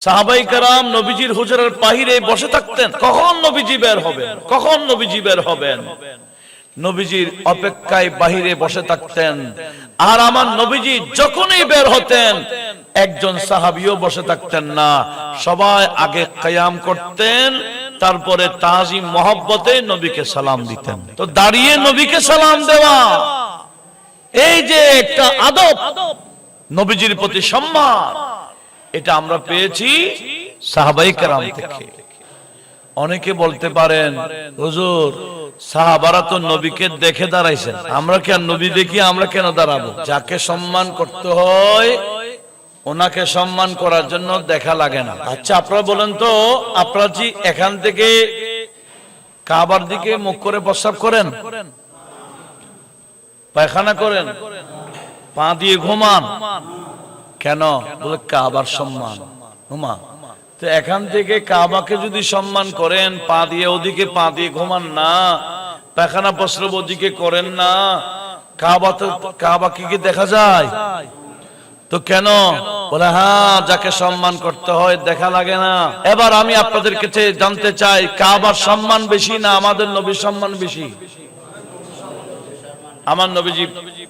সাহাবাই কেরাম নবীজির হুজুরের বাহিরে বসে থাকতেন, কখন নবীজি বের হবেন, কখন নবীজি বের হবেন। নবীজির অপেক্ষায় বাহিরে বসে থাকতেন। আর আমার নবীজি যখনই বের হতেন একজন সাহাবীও বসে থাকতেন না, সবাই আগে কিয়াম করতেন, তারপরে তাজিম মহব্বতে নবীকে সালাম দিতেন। তো দাঁড়িয়ে নবীকে সালাম দেওয়া, এই যে একটা আদব, নবীজির প্রতি সম্মান, এটা আমরা পেয়েছি সাহাবায়ে কেরাম থেকে। অনেকে বলতে পারেন, হুজুর সাহাবারা তো নবীকে দেখে দাঁড়াইছেন, আমরা কি আর নবী দেখি আমরা কেন দাঁড়াবো? যাকে সম্মান করতে হয় ওনাকে সম্মান করার জন্য দেখা লাগে না। আচ্ছা আপনারা বলেন তো, আপনারা কি এখান থেকে কাবার দিকে মুখ করে প্রস্রাব করেন, পায়খানা করেন, পা দিয়ে ঘুমান? কেন? বলে কাবার সম্মান। হুমা তো এখান থেকে কাবাকে যদি সম্মান করেন, পা দিয়ে ওদিকে পা দিয়ে ঘুমান না, পায়খানা প্রস্রাব ওদিকে করেন না, কাবাকে কি দেখা যায়? তো কেন? বলে হ্যাঁ, যাকে সম্মান করতে হয় দেখা লাগে না। এবার আমি আপনাদের কাছে জানতে চাই, কাবার সম্মান বেশি না আমাদের নবীর সম্মান বেশি? আমার নবীজি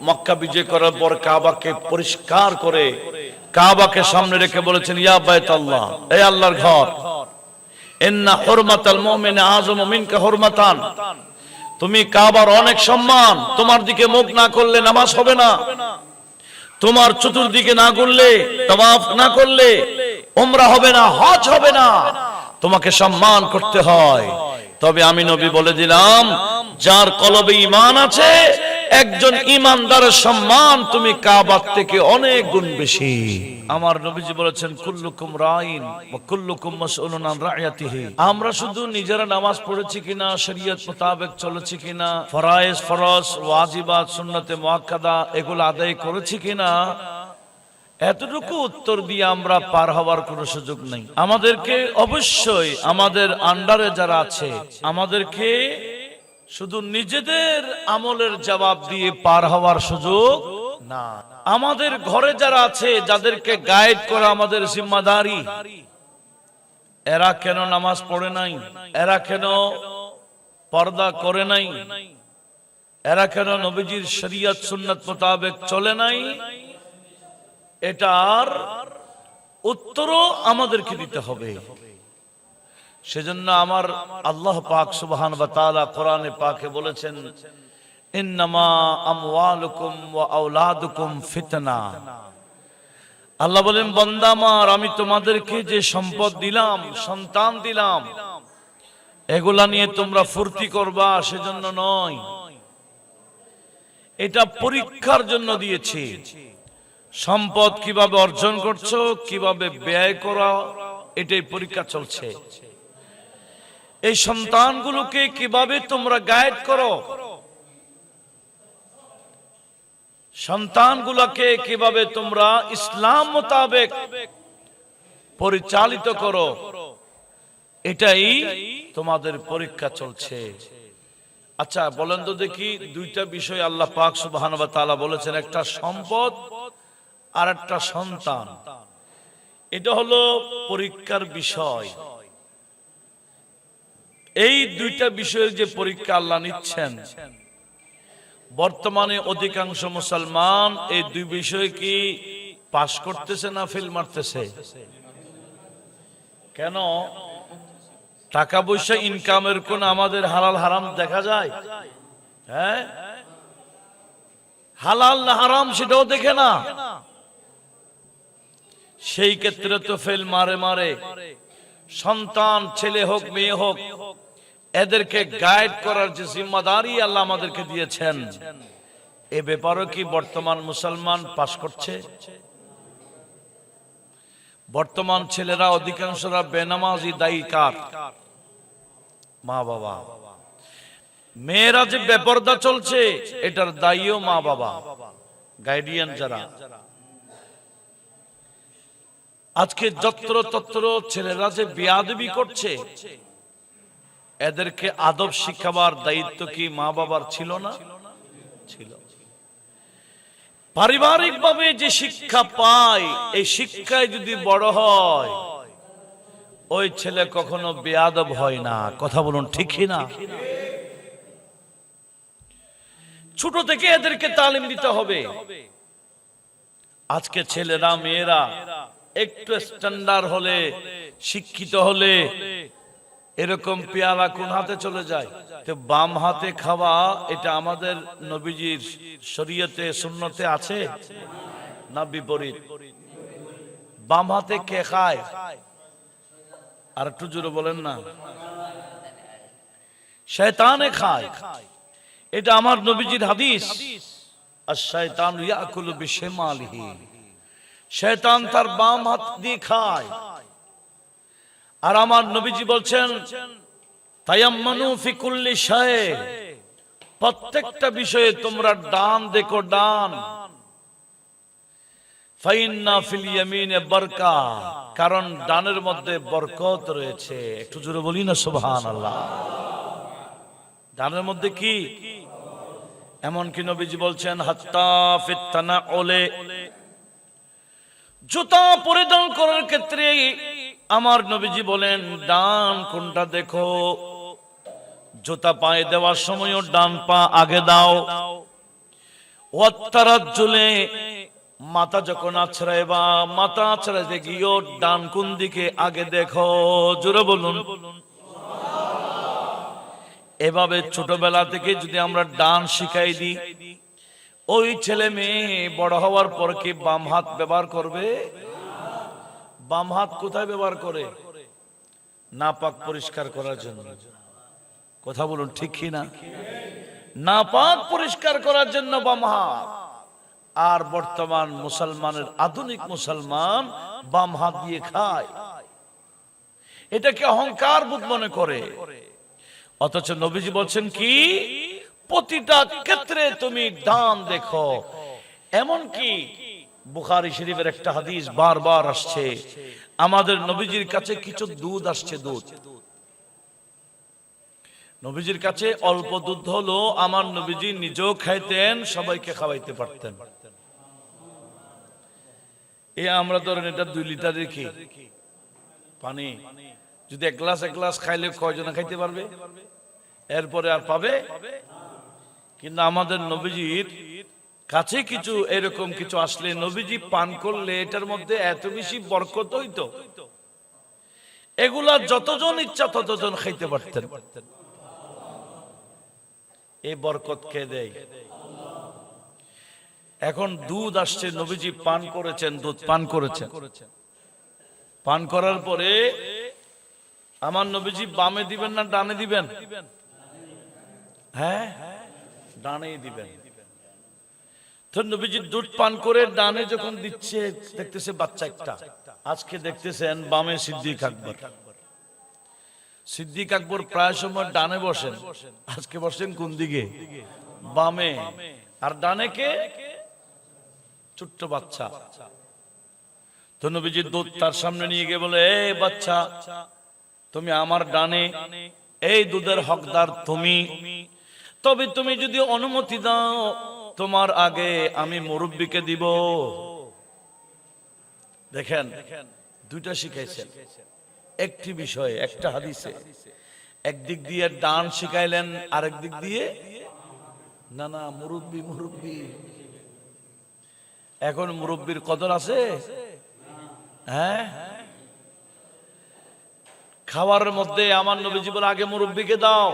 মক্কা বিজয় করার পর কাবাকে পরিষ্কার করে কাবাকে সামনে রেখে বলেছেন, ইয়া বাইতুল্লাহ, এই আল্লাহর ঘর, ইন্না হুরমাতাল মুমিনি আযমু মিনকা হুরমাতান, তুমি কাবার অনেক সম্মান, তোমার দিকে মুখ না করলে নামাজ হবে না, তোমার চতুর্দিকে না ঘুরলে, তাওয়াফ না করলে উমরা হবে না, হজ হবে না, তোমাকে সম্মান করতে হয়। তবে আমি নবী বলে দিলাম, যার কলবে ঈমান আছে, একজন ঈমানদারের সম্মান তুমি কাবার থেকে অনেক গুণ বেশি। আমার নবীজি বলেছেন, কুল্লুকুম রাইন ওয়া কুল্লুকুম মাসউলুন আন রাইয়াতিহি। আমরা শুধু নিজেরা নামাজ পড়েছি কিনা, শরীয়ত মোতাবেক চলেছি কিনা, ফরায়েজ, ফরজ, ওয়াজিবাত, সুন্নতে মুআক্কাদা এগুলো আদায় করেছি কিনা, এতটুকু উত্তর দিয়ে আমরা পার হওয়ার কোনো সুযোগ নেই। আমাদেরকে অবশ্যই আমাদের আন্ডারে যারা আছে, আমাদেরকে শুধু নিজেদের আমলের জবাব দিয়ে পার হওয়ার সুযোগ না। আমাদের ঘরে যারা আছে, যাদেরকে গাইড করা আমাদের জিম্মাদারি, এরা কেন নামাজ পড়ে নাই, এরা কেন পর্দা করে নাই, এরা কেন নবীজির শরীয়ত সুন্নাত মোতাবেক চলে নাই, এটার উত্তরও আমাদেরকে দিতে হবে। সেজন্য আমার আল্লাহ পাক সুবহান ওয়া তাআলা কোরআনে পাকে বলেছেন, ইন্নামা আমওয়ালুকুম ওয়া আওলাদুকুম ফিতনা। আল্লাহ বলেন, বান্দা আমার, আমি তোমাদেরকে যে সম্পদ দিলাম, সন্তান দিলাম, এগুলা নিয়ে তোমরা ফুর্তি করবা সেজন্য নয়, এটা পরীক্ষার জন্য দিয়েছি। সম্পদ কিভাবে অর্জন করছো, কিভাবে ব্যয় করা, এটাই পরীক্ষা চলছে। এই সন্তানগুলোকে কিভাবে তোমরা গাইড করো, সন্তানগুলোকে কিভাবে তোমরা ইসলাম মোতাবেক পরিচালিত করো, এটাই তোমাদের পরীক্ষা চলছে। আচ্ছা বলেন তো দেখি, দুইটা বিষয় আল্লাহ পাক সুবহানাহু ওয়া তাআলা বলেছেন, একটা সম্পদ আর একটা সন্তান। এটা হলো পরীক্ষার বিষয়। এই দুইটা বিষয়ের যে পরীক্ষা আল্লাহ নিচ্ছেন, বর্তমানে অধিকাংশ মুসলমান এই দুই বিষয় কি পাস করতেছে না ফেল মারতেছে? কেন? টাকা পয়সা ইনকামের কোন আমাদের হালাল হারাম দেখা যায়? হ্যাঁ, হালাল না হারাম সেটাও দেখে না। সেই ক্ষেত্রে তো ফেল মারে মারে। সন্তান ছেলে হোক মেয়ে হোক, এদেরকে গাইড করার যে জিম্মাদারি আল্লাহ আমাদেরকে দিয়েছেন, এ ব্যাপারে কি বর্তমান মুসলমান পাস করছে? বর্তমান ছেলেরা অধিকাংশরা বেনামাজি দায়ী কার? মা বাবা। মেয়েরা যে বেপরদা চলছে, এটার দায়ীও মা বাবা, গাইডিয়ান যারা। আজকে যত্র তত্র ছেলেরা যে বেয়াদবি করছে, এদেরকে আদব শিখাবার দায়িত্ব কি মা বাবার ছিল না? ছিল। পারিবারিক ভাবে যে শিক্ষা পায়, এই শিক্ষায় যদি বড় হয়, ওই ছেলে কখনো বেয়াদব হয় না। কথা বলুন ঠিক কি না? ছোট থেকে এদেরকে তালিম দিতে হবে। আজকে ছেলেরা মেয়েরা একটু স্ট্যান্ডার্ড হলে, শিক্ষিত হলে এরকম পেয়ালা কোন হাতে চলে যায়? তো বাম হাতে খাওয়া, এটা আমাদের নবীজির শরীয়তে সুন্নতে আছে না বিপরীত? বাম হাতে কে খায়? আর একটু জোরে বলেন না। শয়তানে খায়। এটা আমার নবীজির হাদিস। আশ-শায়তানু ইয়াকুলু বিশিমালিহি। শয়তান তার বাম হাত দিয়ে খায়। আর আমার নবীজি বলছেন তায়াম্মানু ফি কুল্লি শাই, প্রত্যেকটা বিষয়ে তোমরা ডান দেখো, ডান। ফাইন্না ফিল ইয়ামিনে বারকা, কারণ ডানের মধ্যে বরকত রয়েছে। একটু জোরে বলি না সুবহানাল্লাহ। ডানের মধ্যে কি? এমন কি নবীজি বলছেন হাত্তা ফিত তানাউলে, জুতা পরিধান করার ক্ষেত্রে আমার নবীজি বলেন ডান কোনটা দেখো। জুতা পায়ে দেওয়ার সময়ও ডান পা আগে দাও। ওয়াত্তারাজ্জুলে, মাথা যখন আছড়াইবা, মাথা আছড়াইতে গিয়েও ডান কোন দিকে আগে দেখো। জোরে বলুন। এভাবে ছোটবেলা থেকে যদি আমরা ডান শিখাই দিই, ওই ছেলে মেয়ে বড় হওয়ার পর কি বাম হাত ব্যবহার করবে? বাম হাত কোথায় ব্যবহার করে? নাপাক পরিষ্কার করার জন্য। কথা বলুন ঠিক কি না? নাপাক পরিষ্কার করার জন্য বাম হাত। আর বর্তমান মুসলমানের, আধুনিক মুসলমান বাম হাত দিয়ে খায়। এটাকে অহংকার বোধ মনে করে। অথচ নবীজি বলছেন কি প্রতিটা ক্ষেত্রে তুমি ডান দেখো। এমন কি বুখারী শরীফের একটা হাদিস বারবার আসছে, আমাদের নবীজির কাছে কিছু দুধ আসছে। দুধ নবীজির কাছে অল্প দুধ হলো, আমার নবীজি নিজেও খাইতেন, সবাইকে খাওয়াইতে পারতেন। এই আমরা ধরেন এটা 2 লিটারের কি পানি, যদি এক গ্লাস খাইলে কয়জনা খাইতে পারবে? এরপরে আর পাবে? কিন্তু আমাদের নবীজির কাছে কিছু এরকম কিছু আসলে নবীজি পান করলে এটার মধ্যে এত বেশি বরকত হইতো, এগুলা যতজন ইচ্ছা ততজন খাইতে পারতেন। এই বরকত কে দেয়? এখন দুধ আসছে, নবীজি পান করেছেন, দুধ পান করেছেন। পান করার পরে আমার নবীজি বামে দিবেন না ডানে দিবেন? হ্যাঁ, ডানেই দিবেন। তো নবীজি দুধ পান করে ডানে যখন দিচ্ছে, দেখতেছে বাচ্চা একটা। আজকে দেখতেছেন বামে সিদ্দিক আকবর। সিদ্দিক আকবর প্রায় সময় ডানে বসেন, আজকে বসেন কোন দিকে? বামে। আর ডানে কে? ছোট্ট বাচ্চা। তো নবীজি দুধ তার সামনে নিয়ে গিয়ে বলে, এই বাচ্চা, তুমি আমার ডানে, এই দুধের হকদার তুমি। তবে তুমি যদি অনুমতি দাও, তোমার আগে আমি মুরব্বিকে দিব। দেখেন, দুইটা শিখাইছেন একটি বিষয়ে, একটা হাদিসে। একদিক দিয়ে ডান শিখাইলেন, আরেক দিক দিয়ে না না মুরব্বি মুরব্বি। এখন মুরব্বির কদর আছে? হ্যাঁ, খাওয়ার মধ্যে আমার নবীজি বলে আগে মুরব্বিকে দাও।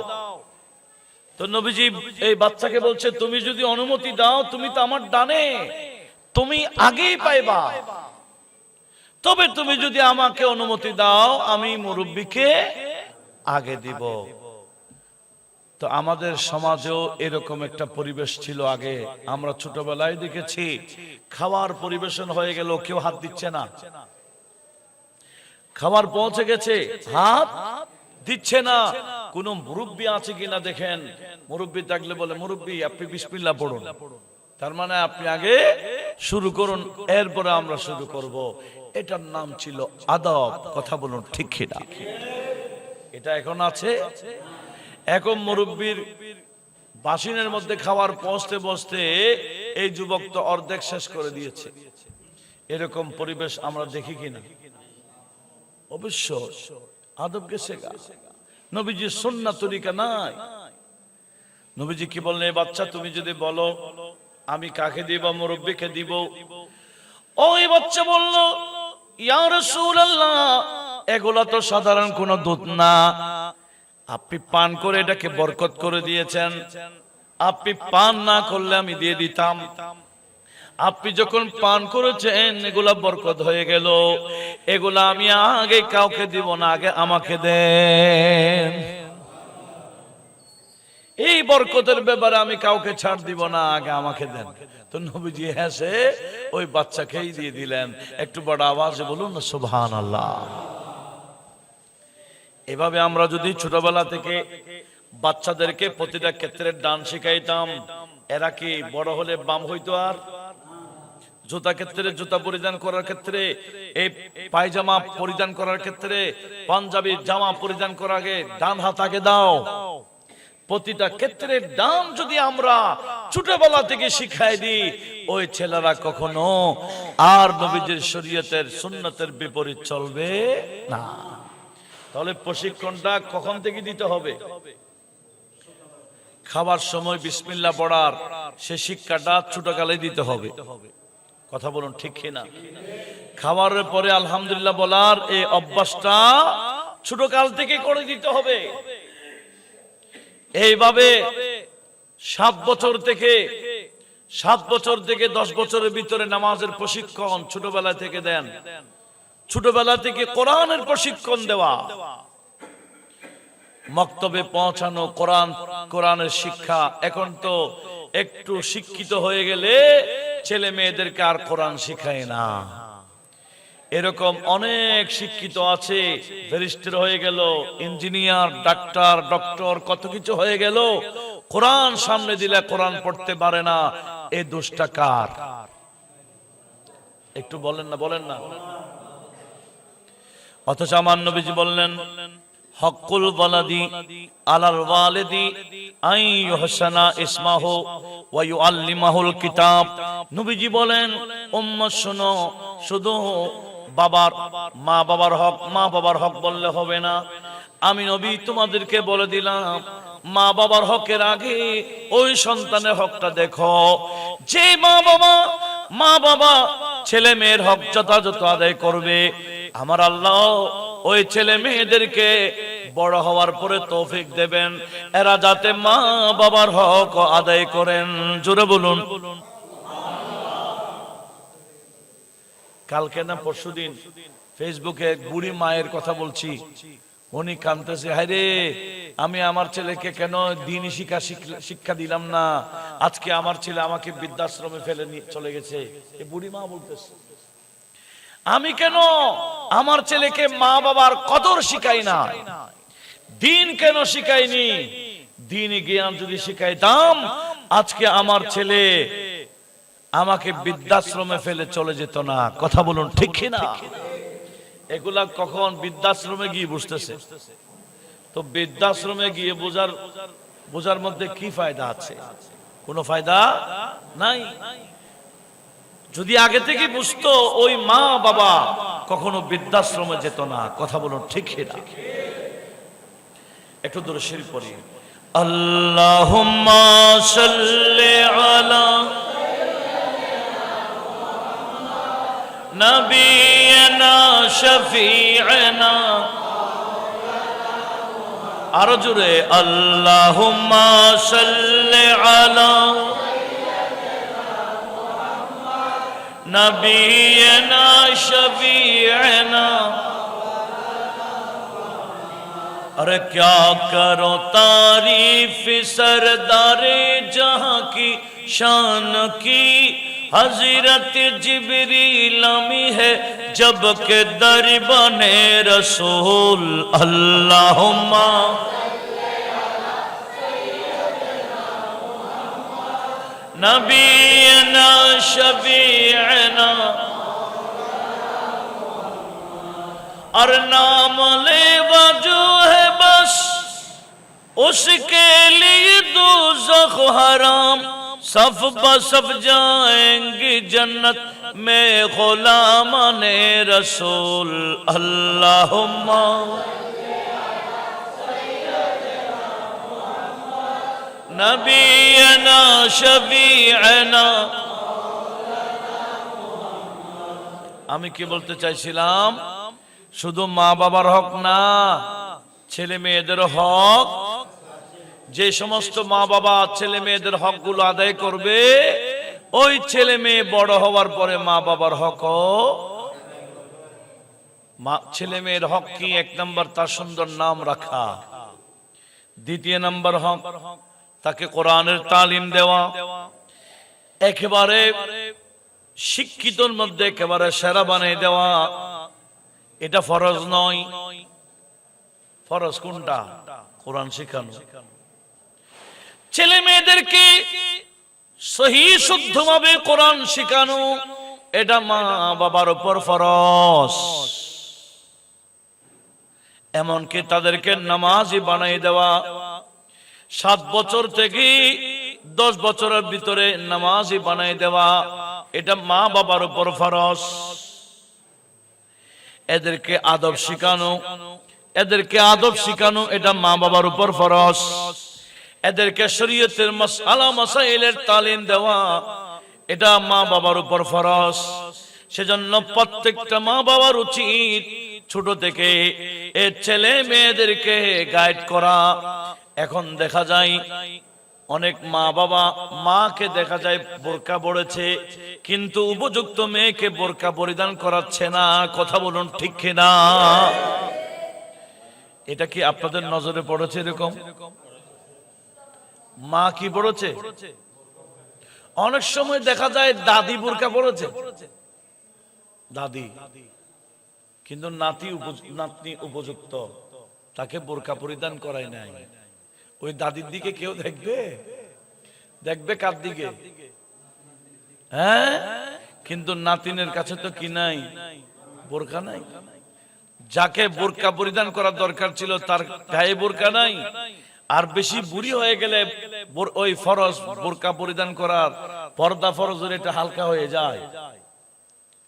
তো নবীজি এই বাচ্চাকে বলছে, তুমি যদি অনুমতি দাও, তুমি তো আমার ডানে, তুমি আগেই পাইবা। তবে তুমি যদি আমাকে অনুমতি দাও, আমি মুরব্বিকে আগে দিব। তো আমাদের সমাজেও এরকম একটা পরিবেশ ছিল আগে। আমরা ছোটবেলায় দেখেছি, খাবার পরিবেশন হয়ে গেল, কেউ হাত দিচ্ছে না। খাবার পৌঁছে গেছে, হাত দিচ্ছে না। কোন মুরব্বি আছে কিনা দেখেন, মুরব্বি থাকলে বলে, মুরব্বি আপনি বিসমিল্লাহ পড়ুন, তার মানে আপনি আগে শুরু করুন, এরপরে আমরা শুরু করব। এটার নাম ছিল আদব। কথা বলুন ঠিক কিনা? এটা এখন আছে? এখন মুরব্বির বাসিনের মধ্যে খাবার পৌঁছতে বসতে এই যুবক তো অর্ধেক শেষ করে দিয়েছে। এরকম পরিবেশ আমরা দেখি কিনা? অবশ্য আদব কে শেখা, নবীজির সুন্নাত তরিকা নাই। নবীজি কি বললেন, বাচ্চা তুমি যদি বলো আমি কাকে দিব, মুরব্বিকে দিব, ওই বাচ্চা বলল ইয়া রাসূলুল্লাহ এগুলা তো সাধারণ কোন দুধ না, আপনি পান করে এটাকে বরকত করে দিয়েছেন, আপনি পান না করলে আমি দিয়ে দিতাম, আপনি যখন পান করেছেন এগুলা বরকত হয়ে গেল, এগুলা আমি আগে কাউকে দিব না, আগে আমাকে দেন। এই বরকতের ব্যাপারে আমি কাউকে ছাড় দিব না, আগে আমাকে দেন। তো নবীজি হেসে ওই বাচ্চাকেই দিয়ে দিলেন। একটু বড় আওয়াজে বলুন না সুবহানাল্লাহ। এভাবে আমরা যদি ছোটবেলা থেকে বাচ্চাদেরকে প্রতিটা ক্ষেত্রে ডান শিখাইতাম, এরা কি বড় হলে বাম হইতো? আর জুতা ক্ষেত্রে, জুতা পরিধান করার ক্ষেত্রে, এই পায়জামা পরিধান করার ক্ষেত্রে, পাঞ্জাবি জামা পরিধান করার আগে ডান হাত আগে দাও। প্রতিটা ক্ষেত্রে ডান যদি আমরা ছোটবেলা থেকে শিখাই দিই, ওই ছেলেরা কখনো আর নবীজির শরীয়তের সুন্নতের বিপরীত চলবে না। তাহলে প্রশিক্ষণটা কখন থেকে দিতে হবে? খাবার সময় বিসমিল্লাহ পড়ার সে শিক্ষাটা ছোটকালে দিতে হবে। কথা বলুন ঠিক কিনা? খাবারের পরে আলহামদুলিল্লাহ বলার এই অভ্যাসটা ছোটকাল থেকে করে দিতে হবে। এইভাবে 7 বছর থেকে 10 বছরের ভিতরে নামাজের প্রশিক্ষণ ছোটবেলা থেকে দেন। ছোটবেলা থেকে কোরআনের প্রশিক্ষণ দেওয়া, মক্তবে পৌঁছানো, কোরআনের শিক্ষা। এখন তো একটু শিক্ষিত হয়ে গেলে ছেলে মেয়েদেরকে আর কোরআন শিখায় না। এরকম অনেক শিক্ষিত আছে, ব্যারিস্টার হয়ে গেল, ইঞ্জিনিয়ার, ডাক্তার, ডক্টর, কত কিছু হয়ে গেল, কোরআন সামনে দিলে কোরআন পড়তে পারে না। এই দোষটা কার? একটু বলেন না। অথচ আমার নবীজি বললেন হকুল ওয়ালাদি আলাল ওয়ালিদি আই ইউহসানা ইসমাহু ওয়া ইউআল্লিমাহুল কিতাব। নবীজি বলেন উম্মত শোনো, শুধু মা বাবার হক বললে হবে না। আমি নবী তোমাদেরকে বলে দিলাম, মা বাবার হকের আগে ওই সন্তানের হকটা দেখো। যে মা বাবা ছেলে মেয়ের হক যথাযথ আদায় করবে, আমার আল্লাহ ওই ছেলে মেয়েদেরকে বড় হওয়ার পরে তৌফিক দেবেন এরা যাতে মা বাবার হক আদায় করেন। জোরে বলুন। কালকে না পরশুদিন ফেসবুকে এক বুড়ি মায়ের কথা বলছি, উনি কাঁদতেছে, হায় রে আমি আমার ছেলেকে কেন দ্বীনি শিক্ষা দিলাম না, আজকে আমার ছেলে আমাকে বৃদ্ধাশ্রমে ফেলে নিয়ে চলে গেছে। এই বুড়ি মা বলতেছে, আমি কেন আমার ছেলেকে মা বাবার কদর শিখাই না, দিন কেন শিখাইনি? দিনই জ্ঞান যদি শিখাইতাম, আজকে আমার ছেলে আমাকে বৃদ্ধাশ্রমে ফেলে চলে যেত না। কথা বলুন ঠিক কিনা? এগুলা কখন বৃদ্ধাশ্রমে গিয়ে বুঝতেছে। তো বৃদ্ধাশ্রমে গিয়ে বোঝার মধ্যে কি ফায়দা আছে? কোনো ফায়দা নাই। যদি আগে থেকে বুঝতো, ওই মা বাবা কখনো বৃদ্ধাশ্রমে যেত না। কথা বলুন ঠিক কিনা? একটু দূরে শরীফ পড়ি। আল্লাহুম্মা সাল্লি আলা নবিয়িনা শফি'না, আরো জোরে আল্লাহুম্মা সাল্লি আলা নবিয়িনা শফি'না। अरे क्या करो तारीफ सरदारे जहां की शान की, हजरत जिब्रील आमी है जब के दर बने रसूल। अल्लाहुम्मा नबीना शफीअना, और नाम लेवा जो है बस उसके लिए दोज़ख हराम, सब बसब जाएंगे जन्नत में गुलामाने रसूल। अल्लाहुम्मा নবিয়না শফি'না। আমি কি বলতে চাইছিলাম, শুধু মা বাবার হক না, ছেলে মেয়েদের হক। যে সমস্ত মা বাবা ছেলে মেয়েদের হকগুলো আদায় করবে, ওই ছেলে মেয়ে বড় হওয়ার পরে মা বাবার হক, ছেলে মেয়ের হক কি? এক নম্বর, তার সুন্দর নাম রাখা। দ্বিতীয় নম্বর হক, তাকে কোরআনের তালিম দেওয়া। একেবারে শিক্ষিতর মধ্যে একেবারে সেরা বানিয়ে দেওয়া। এটা ফরজ নয়। ফরজ কোনটা? কোরআন শিখানো। ছেলে মেয়েদেরকে সহি শুদ্ধভাবে কোরআন শিখানো, এটা মা বাবার উপর ফরজ। এমনকি তাদেরকে নামাজি বানাই দেওয়া। 7 বছর থেকে 10 বছরের ভিতরে নামাজি বানাই দেওয়া, এটা মা বাবার উপর ফরজ। এদেরকে আদব শিখানো, এটা মা বাবার উপর ফরজ। এদেরকে শরীয়তের মাসআলা মাসাইলের তালিম দেওয়া, এটা মা বাবার উপর ফরজ। সেজন্য প্রত্যেকটা মা বাবার উচিত ছোট থেকে এই ছেলে মেয়েদেরকে গাইড করা। এখন দেখা যায় অনেক মা বাবা, মাকে দেখা যায় বোরকা পড়েছে, কিন্তু উপযুক্ত মেয়েকে বোরকা পরিধান করাচ্ছে না। কথা বলুন ঠিক কিনা? এটা কি আপনাদের নজরে পড়েছে? এরকম মা কি পড়েছে? অনেক সময় দেখা যায় দাদি বোরকা পড়েছে, দাদি, কিন্তু নাতনি উপযুক্ত, তাকে বোরকা পরিধান করাই নাই। ওই দাদির দিকে কেউ দেখবে কার দিকে? হ্যাঁ, কিন্তু নাতিনের কাছে তো কি নাই? বোরকা নাই। যাকে বোরকা পরিধান করার দরকার ছিল তার গায়ে বোরকা নাই। আর বেশি বুড়ি হয়ে গেলে ওই ফরজ বোরকা পরিধান করার, পর্দা ফরজের, এটা হালকা হয়ে যায়,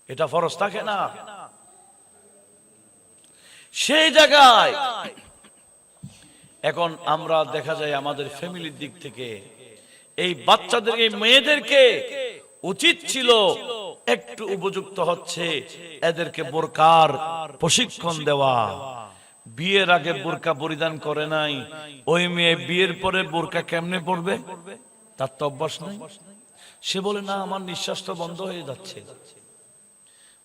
এটা ফরজ থাকে না। সেই জায়গায় এখন আমরা দেখা যায় আমাদের ফ্যামিলির দিক থেকে এই বাচ্চাদের, এই মেয়েদেরকে উচিত ছিল একটু উপযুক্ত হচ্ছে এদেরকে বোরকার প্রশিক্ষণ দেওয়া। বিয়ের আগে বোরকা পরিধান করে নাই, ওই মেয়ে বিয়ের পরে বোরকা কেমনে পড়বে? তার তো অভ্যাস নাই। সে বলে, না আমার নিঃশ্বাস তো বন্ধ হয়ে যাচ্ছে।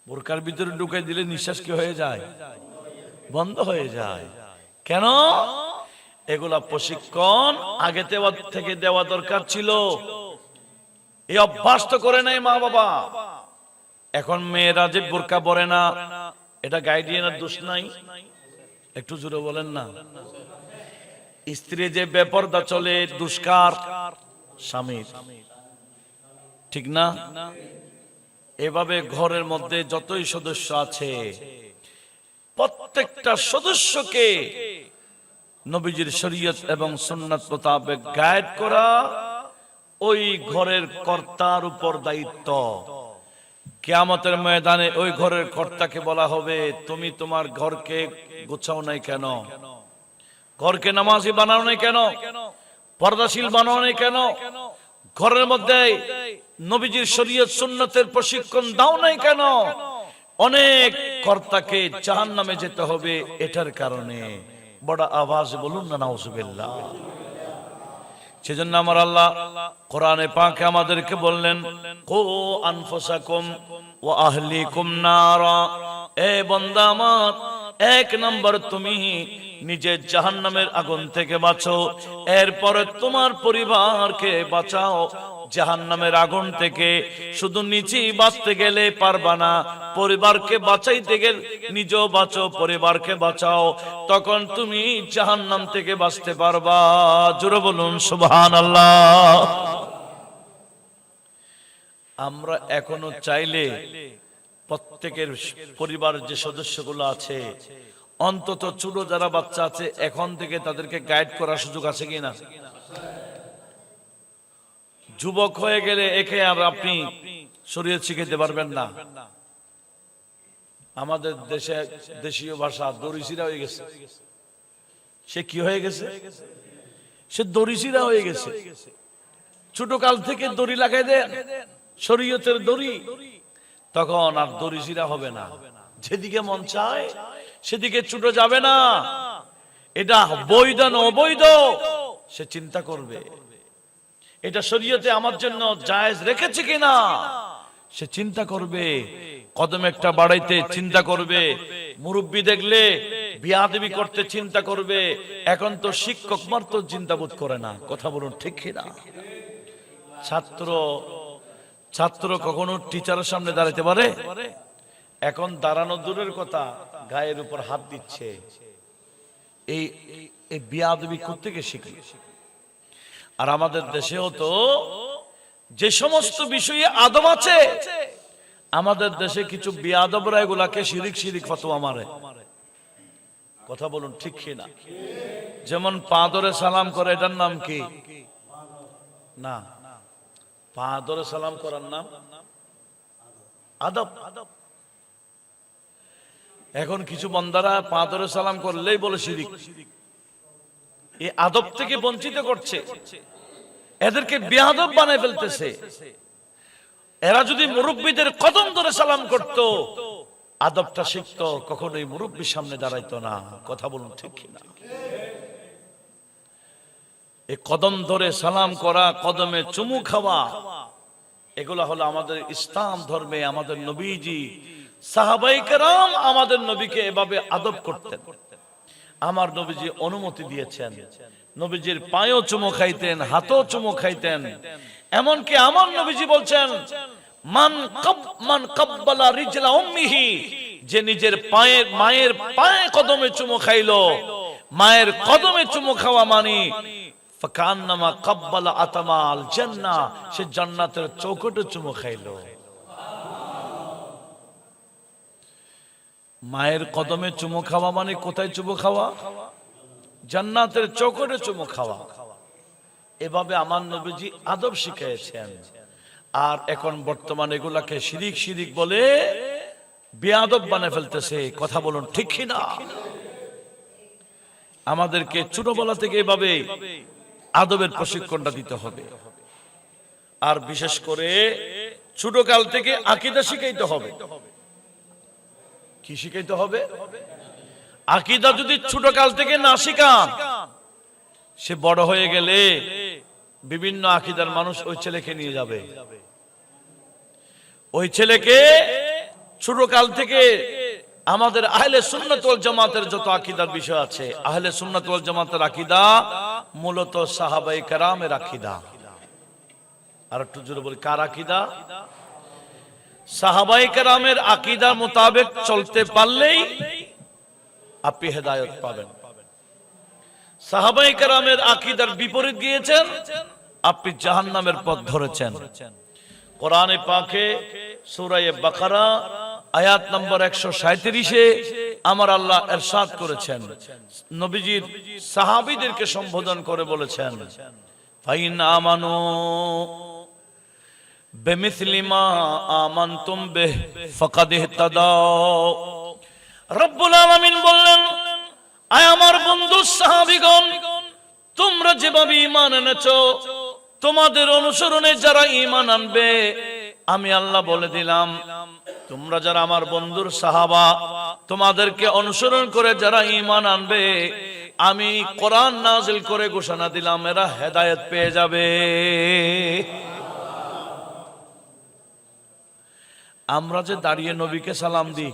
বোরকার ভিতরে ঢুকাই দিলে নিঃশ্বাস কি হয়ে যায়? বন্ধ হয়ে যায়। কেন? এগুলা প্রশিক্ষণ আগে থেকে দেওয়া দরকার ছিল। এই অভ্যাস তো করে নাই মা বাবা। এখন মেয়েরা যে বোরকা পরে না, এটা গাইডিয়ানের দোষ নাই? একটু জোরে বলেন না। স্ত্রী যে বেপরদা চলে, দুষ্কার স্বামীর, ঠিক না? এভাবে ঘরের মধ্যে যতই সদস্য আছে, প্রত্যেকটা সদস্যকে নবীজির শরীয়ত এবং সুন্নাত মোতাবেক গাইড করা ওই ঘরের কর্তার উপর দায়িত্ব। কিয়ামতের ময়দানে ওই ঘরের কর্তাকে বলা হবে, তুমি তোমার ঘরকে গোছাও নাই কেন? ঘরকে নামাজি বানাও নাই কেন? পর্দাশীল বানাও নাই কেন? ঘরের মধ্যে নবীজির শরীয়ত সুন্নাতের প্রশিক্ষণ দাও নাই কেন? অনেক কর্তাকে জাহান্নামে যেতে হবে এটার কারণে। বড় আওয়াজ বলুন না নাউজুবিল্লাহ। সেজন্য আমার আল্লাহ কোরআনে পাকে আমাদেরকে বললেন, কু আনফুসাকুম ওয়া আহলিকুম নারা। এ বান্দা আমার, 1 নম্বর তুমি নিজে জাহান্নামের আগুন থেকে বাঁচো, এরপরে তোমার পরিবারকে বাঁচাও জাহান্নামের আগুন থেকে। শুধু নিজেই বাঁচতে গেলে পারবা না, পরিবারকে বাঁচাইতে গেলে নিজেও বাঁচো, পরিবারকে বাঁচাও, তখন তুমি জাহান্নাম থেকে বাঁচতে পারবা। জোরে বলুন সুবহানাল্লাহ। আমরা এখনো চাইলে প্রত্যেকের পরিবারের যে সদস্যগুলো আছে, অন্তত ছোট যারা বাচ্চা আছে, এখন থেকে তাদেরকে গাইড করার সুযোগ আছে কিনা? যুবক হয়ে গেলে একে আর আপনি শরীয়ত শিখাইতে পারবেন না। আমাদের দেশে দেশীয় ভাষা দরিচিরা হয়ে গেছে। সে কি হয়ে গেছে? সে দড়িশিরা হয়ে গেছে। ছোট কাল থেকে দড়ি লাগাই দেন, শরীয়তের দড়ি, তখন আর দড়িশিরা হবে না। যেদিকে মন চায় সেদিকে ছুটে যাবে না। এটা বৈধ না অবৈধ সে চিন্তা করবে, এটা শরীয়তে আমার জন্য জায়েজ রেখেছে কিনা সে চিন্তা করবে। কদম একটা বাড়াইতে চিন্তা করবে, মুরব্বি দেখলে বিয়াদবি করতে চিন্তা করবে। এখন তো শিক্ষক মার তো চিন্তাবোধ করে না। কথা বলুন ঠিক কিনা? ছাত্র কখনো টিচারের সামনে দাঁড়াতে পারে? এখন দাঁড়ানো দূরের কথা, গায়ের উপর হাত দিচ্ছে। এই বিয়াদবি করতে গিয়ে শিখে। আর আমাদের দেশেও তো যে সমস্ত বিষয়ে আদব আছে, আমাদের দেশে কিছু বিয়াদবরা এগুলাকে শিরিক শিরিক ফতোয়া মারে। কথা বলুন ঠিক কিনা? যেমন পা ধরে সালাম করে, এটার নাম কি? না, পা ধরে সালাম করার নাম আদব। এখন কিছু বান্দারা পা ধরে সালাম করলেই বলে শিরিক। এই আদব থেকে বঞ্চিত করছে, এদেরকে বেয়াদব বানায় ফেলতেছে। এরা যদি মুরব্বীদের কদম ধরে সালাম করত, আদবটা শিখত, কখনোই মুরব্বীর সামনে দাঁড়াইতো না। কথা বলুন ঠিক কিনা? এই কদম ধরে সালাম করা, কদমে চুমু খাওয়া, এগুলা হলো আমাদের ইসলাম ধর্মে আমাদের নবীজি, সাহাবায়ে কেরাম আমাদের নবীকে এভাবে আদব করতেন। আমার নবীজি অনুমতি দিয়েছেন, নবীজির পায়েও চুমু খাইতেন, হাতও চুমু খাইতেন। এমনকি আমার নবীজি বলছেন, মান কাব্বালা রিজলা উম্মিহি, যে নিজের মায়ের পায়ে কদমে চুমু খাইলো, মায়ের কদমে চুমু খাওয়া মানে ফাকান্নামা কাব্বালা আতামাল জান্নাহ, সে জান্নাতের চৌখটে চুমু খাইলো। মায়ের কদমে চুমু খাওয়া মানে কোথায় চুমু খাওয়া? জান্নাতের চৌখটে চুমু খাওয়া। এভাবে আমার নবীজি আদব শিখিয়েছেন। আর এখন বর্তমানে এগুলাকে শিরিক শিরিক বলে বেয়াদব বানায় ফেলতেছে। কথা বলুন ঠিক কিনা? আমাদেরকে ছোটবেলা থেকে এভাবে আদবের প্রশিক্ষণটা দিতে হবে। আর বিশেষ করে ছোট কাল থেকে আকীদা শিখাইতে হবে। কি শিখাইতে হবে? আকীদা যদি ছোট কাল থেকে না শিখান, সে বড় হয়ে গেলে বিভিন্ন আকীদার মানুষ ওই ছেলেকে নিয়ে যাবে। ওই ছেলেকে ছোট কাল থেকে আমাদের আহলে সুন্নাত ওয়াল জামাতের যত আকীদার বিষয় আছে, আহলে সুন্নাত ওয়াল জামাতের আকীদা মূলত সাহাবায়ে কেরামের আকীদা। আর একটু জোরে বলি, কার আকীদা? সাহাবায়ে কেরামের আকীদা মোতাবেক চলতে পারলেই আপনি হেদায়েত পাবেন। সাহাবায়ে কেরামের আকীদার বিপরীত গিয়েছেন, আপনি জাহান্নামের পথ ধরেছেন। কোরআনে পাকে সূরা বাকারা আয়াত নম্বর 137-এ আমার আল্লাহ ইরশাদ করেছেন, নবীজির সাহাবীদেরকে সম্বোধন করে বলেছেন, ফাইন আমানু বিমিসলি মা আমানতুম বিহি ফাকাদ ইহতাদাও। রব্বুল আলামিন বললেন, আয় আমার বন্ধু সাহাবীগণ, তোমরা যেভাবে ঈমান এনেছো, তোমাদের অনুসরণে যারা ঈমান আনবে, আমি আল্লাহ বলে দিলাম, তোমরা যারা আমার বন্ধুর সাহাবা, তোমাদেরকে অনুসরণ করে যারা ঈমান আনবে, আমি কোরআন নাযিল করে ঘোষণা দিলাম, এরা হেদায়েত পেয়ে যাবে। আমরা যে দাঁড়িয়ে নবীকে সালাম দিই,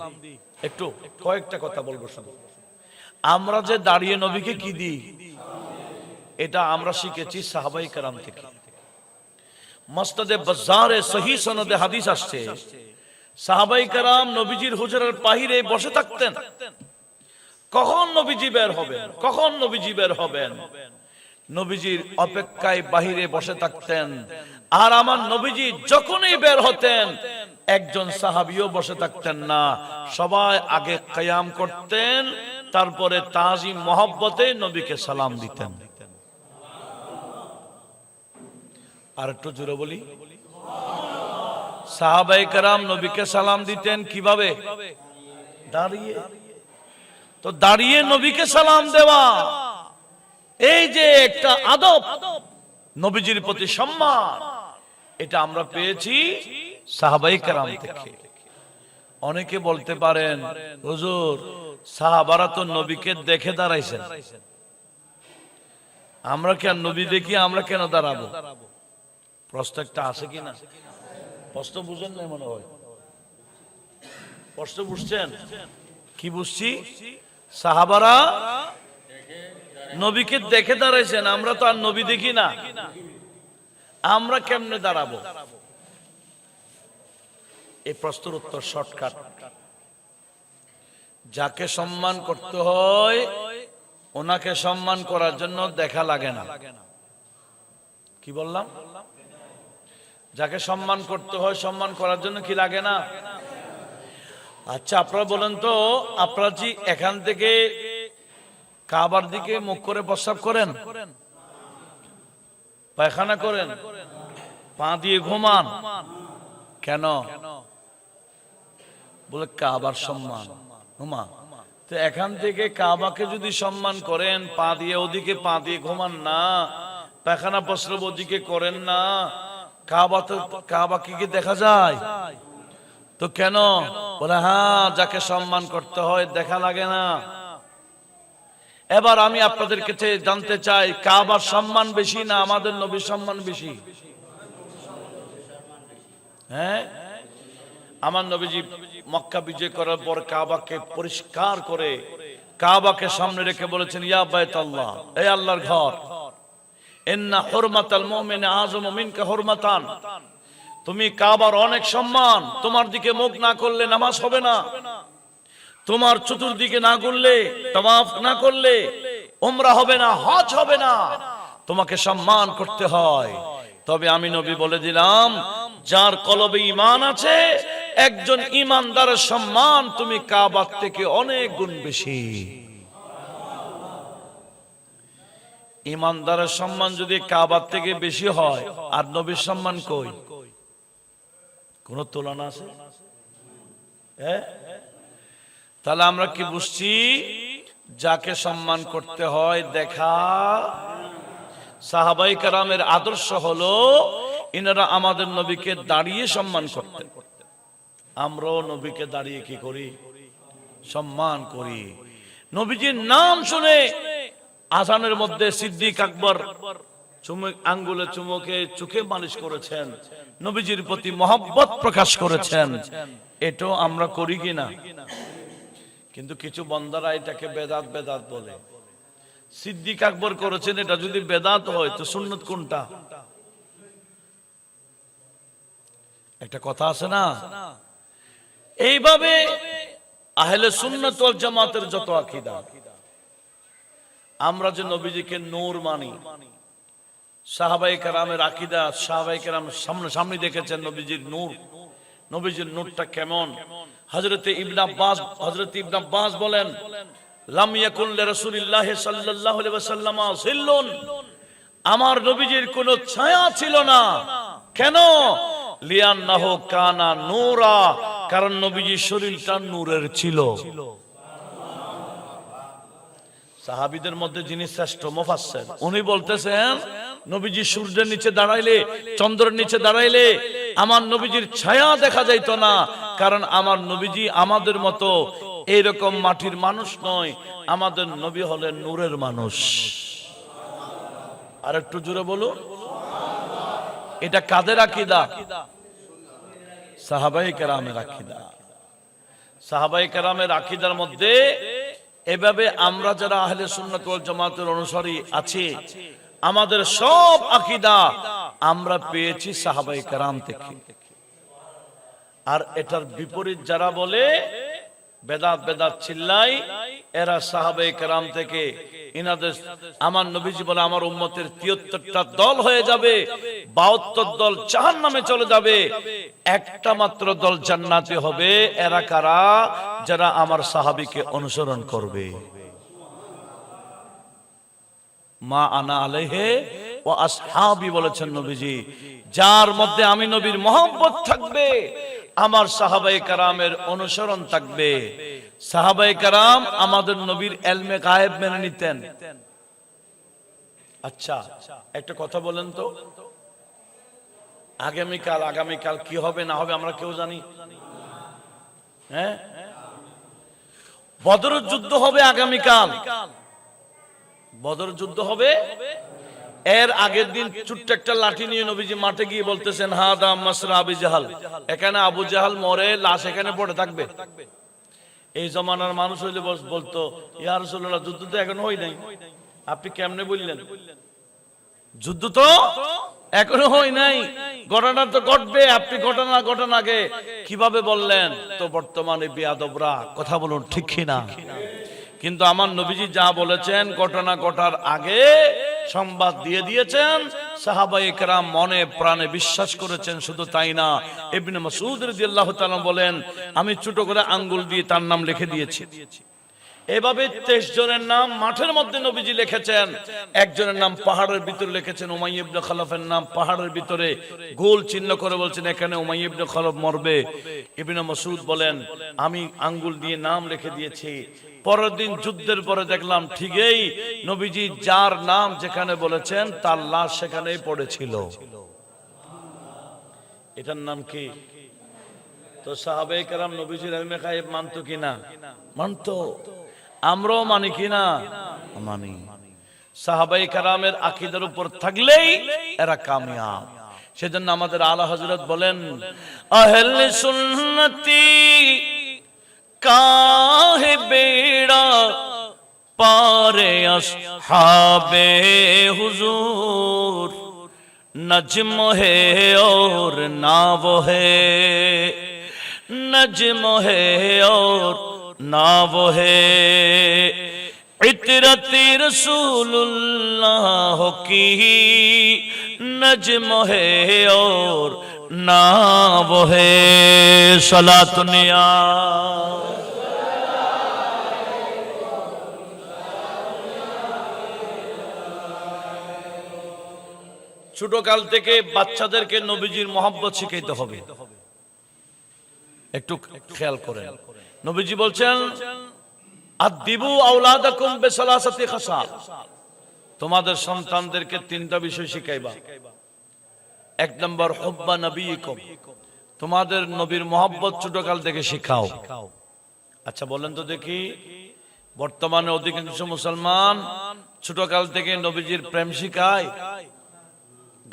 একটু কয়েকটা কথা বলবো শুনুন। আমরা যে দাঁড়িয়ে নবীকে কি দিই, এটা আমরা শিখেছি সাহাবায়ে কেরাম থেকে। মুসনাদে বাজ্জারে সহিহ সনদে হাদিস আসছে, সাহাবায়ে কেরাম নবীজির হুজরার বাহিরে বসে থাকতেন। কখন নবীজি বের হবেন, কখন নবীজি বের হবেন, নবীজির অপেক্ষায় বাহিরে বসে থাকতেন। আর আমার নবীজি যখনই বের হতেন, একজন সাহাবীও বসে থাকতেন না, সবাই আগে কিয়াম করতেন, তারপরে তাজিম মহব্বতে নবীকে সালাম দিতেন। আর একটু জোরে বলি, সাহাবায়ে কেরাম নবীকে সালাম দিতেন কিভাবে? দাঁড়িয়ে। তো দাঁড়িয়ে নবীকে সালাম দেওয়া এই যে একটা আদব, নবীজির প্রতি সম্মান, এটা আমরা পেয়েছি সাহাবায়ে কেরাম থেকে। অনেকে বলতে পারেন, হুজুর সাহাবারা তো নবীকে দেখে দাঁড়াইছেন, আমরা কেন নবী দেখি আমরা কেন দাঁড়াবো? প্রশ্ন একটা আছে কিনা? প্রশ্ন বুঝেন না মনে হয়? প্রশ্ন বুঝছেন? কি বুঝছি? সাহাবারা নবীকে দেখে দাঁড়াইছেন, আমরা তো আর নবী দেখি না, আমরা কেমনে দাঁড়াবো? এই প্রশ্নের উত্তর শর্টকাট। যাকে সম্মান করতে হয় ওনাকে সম্মান করার জন্য দেখা লাগে না। কি বললাম? যাকে সম্মান করতে হয় সম্মান করার জন্য কি লাগে না? আচ্ছা আপনারা বলেন তো, আপনারা কি এখান থেকে কাবার দিকে মুখ করে প্রস্রাব করেন, পায়খানা করেন, পা দিয়ে ঘুমান? কেন? বলে কাবার সম্মান। হুমা তো এখান থেকে কাবাকে যদি সম্মান করেন, পা দিয়ে ওদিকে পা দিয়ে ঘুমান না, পায়খানা প্রস্রাব ওদিকে করেন না, কাবাকে কি দেখা যায়? তো কেন? বলে হ্যাঁ, যাকে সম্মান করতে হয় দেখা লাগে না। এবার আমি আপনাদের কাছে জানতে চাই, কাবার সম্মান বেশি না আমাদের নবীর সম্মান বেশি? হ্যাঁ, আমার নবীজি মক্কা বিজয় করার পর কাবাকে পরিষ্কার করে কাবাকে সামনে রেখে বলেছেন, ইয়া বাইতুল্লাহ, এই আল্লাহর ঘর, ইন্না হুরমাতাল মুমিনি আযমু মিনকা হুরমাতান, তুমি কাবার অনেক সম্মান, তোমার দিকে মুখ না করলে নামাজ হবে না, তোমার চতুর্দিকে না করলে, তাওয়াফ না করলে উমরা হবে না, হজ হবে না, তোমাকে সম্মান করতে হয়। তবে আমি নবী বলে দিলাম, যার কলবে ঈমান আছে, একজন ঈমানদারের সম্মান তুমি কাবার থেকে অনেক গুণ বেশি। ঈমানদারের সম্মান যদি কাবার থেকে বেশি হয়, আর নবীর সম্মান কই? কোন তুলনা আছে? হ্যাঁ, তাহলে আমরা কি বুঝছি? যাকে সম্মান করতে হয় দেখা। সাহাবায়ে কেরামের আদর্শ হলো ইনারা আমাদের নবীকে দাঁড়িয়ে সম্মান করতেন, আমরাও নবীকে দাঁড়িয়ে কি করি? সম্মান করি। নবীজির নাম শুনে আজানের মধ্যে সিদ্দিক আকবর আঙ্গুলে চুমুকে চোখে মালিশ করেছেন, নবীজির প্রতি মহব্বত প্রকাশ করেছেন। এটাও আমরা করি কিনা? কিন্তু কিছু বান্দারা এটাকে বেদাত বেদাত বলে। সিদ্দিক আকবর করেছেন, এটা যদি বেদাত হয় তো সুন্নত কোনটা? একটা কথা আছে না? এইভাবে আহলে সুন্নাত ওয়াল জামাতের যত আকীদা, আমরা যে নবীজিকে নূর মানি, সাহাবায়ে কেরামের আকীদা, সাহাবায়ে কেরাম সামনে দেখেছেন নবীজির নূর। নবীজির নূরটা কেমন? হযরতে ইবনে আব্বাস বলেন, লাম ইয়াকুন লিরাসূলিল্লাহি সাল্লাল্লাহু আলাইহি ওয়াসাল্লাম জিল্লুন, আমার নবীজির কোনো ছায়া ছিল না। কেন? লিআন্নাহু কানা নূরা, কারণ নবীজির শরীরটা নূরের ছিল। সাহাবীদের মধ্যে যিনি শ্রেষ্ঠ মুফাসসির, উনি বলতেছেন, নবীজি সূর্যের নিচে দাঁড়াইলে, চন্দ্রের নিচে দাঁড়াইলে আমার নবীজির ছায়া দেখা যাইতো না, কারণ আমার নবীজি আমাদের মতো এইরকম মাটির মানুষ নয়, আমাদের নবী হলেন নূরের মানুষ। আর একটু জোরে বলো, এটা কাদের আকীদা? সাহাবায়ে কেরামের আকীদা। সাহাবায়ে কেরামের আকীদার মধ্যে এভাবে আমরা যারা আহলে সুন্নাত ওয়াল জামাতের অনুসারী আছি, আমাদের সব আকীদা আমরা পেয়েছি সাহাবায়ে কেরাম থেকে। আর এটার বিপরীত যারা বলে বেদাত বেদাত চিল্লাই, এরা সাহাবায়ে কেরাম থেকে ইনাদের, আমার নবীজি বলে আমার উম্মতের ৭৩টা দল হয়ে যাবে, ৭২ দল জাহান্নামে চলে যাবে, একটা মাত্র দল জান্নাতে হবে। এরা কারা? যারা আমার সাহাবীকে অনুসরণ করবে। মা আনা আলাইহি ওয়া আসহাবি বলেছেন নবীজি, যার মধ্যে আমি নবীর মহব্বত থাকবে, আমার সাহাবায়ে কেরামের অনুসরণ থাকবে। সাহাবায়ে কেরাম আমাদের নবীর ইলমে গায়েব মেনে নিতেন। আচ্ছা একটা কথা বলেন তো, আগামীকাল কি হবে না হবে আমরা কেউ জানি? হ্যাঁ, বদরের যুদ্ধ হবে আগামীকাল, বদরের যুদ্ধ হবে। এর আগের দিন ছোট্ট একটা লাঠি নিয়ে নবীজি মাঠে গিয়ে বলতেছেন হাদা মাসরা আবু জাহাল, এখানে আবু জাহাল মরে, লাশ এখানে পড়ে থাকবে। এই জমানার মানুষ হইলে বলতো ইয়া রাসূলুল্লাহ যুদ্ধ তো এখন হয় নাই, আপনি কেমনে বললেন? যুদ্ধ তো এখনো হয় নাই, ঘটনা তো ঘটবে, আপনি ঘটনাকে কিভাবে বললেন? তো বর্তমানে বেয়াদবরা কথা বলুন ঠিক কিনা? কিন্তু আমার নবীজি যা বলেছেন ঘটনা ঘটার আগে সংবাদ দিয়ে দিয়েছেন, সাহাবায়ে কেরাম মনে প্রাণে বিশ্বাস করেছেন। শুধু তাই না, ইবনে মাসউদ রাদিয়াল্লাহু তাআলা বলেন আমি ছোট করে আঙ্গুল দিয়ে তার নাম লিখে দিয়েছি। এভাবে 23 জনের নাম মাঠের মধ্যে নবীজি লিখেছেন। একজনের নাম পাহাড়ের ভিতরে লিখেছেন, উমাইয়া ইবনে খালাফের নাম পাহাড়ের ভিতরে গোল চিহ্ন করে বলছেন এখানে উমাইয়া ইবনে খালাফ মরবে। ইবনে মাসউদ বলেন আমি আঙ্গুল দিয়ে নাম লিখে দিয়েছি। পরের দিন যুদ্ধের পরে দেখলাম ঠিকই নবীজি যার নাম যেখানে বলেছেন তার লাশ সেখানেই পড়েছিল। এটার নাম কি? তো সাহাবায়ে কেরাম নবীজির ইলমে গায়েব মানতো কিনা? মানতো। আমরাও মানি কিনা? মানি। সাহাবায়ে কেরামের আকীদার উপর থাকলেই এরা কামিয়াব। সেজন্য আমাদের আলা হযরত বলেন আহলে সুন্নতি কাহে বেড়া পারে আসহাবে হুজুর, नज्म है और नाव है, नज्म है और नाव है, इतरत रसूलुल्लाह की नज्म है और नाव है। सलातुनिया ছোট কাল থেকে বাচ্চাদেরকে নবীজির মহব্বত শিখাইতে হবে। একটু খেয়াল করেন, নবীজি বলছেন আদিবু আওলাদাকুম বিসালাসাতি খাসাল, তোমাদের সন্তানদেরকে তিনটা বিষয় শিখাইবা। এক নম্বর হুব্বা নবীকুম, তোমাদের নবীর মহব্বত ছোট কাল থেকে শিখাও। আচ্ছা বলেন তো দেখি, বর্তমানে অধিকাংশ মুসলমান ছোট কাল থেকে নবীজির প্রেম শিখায়,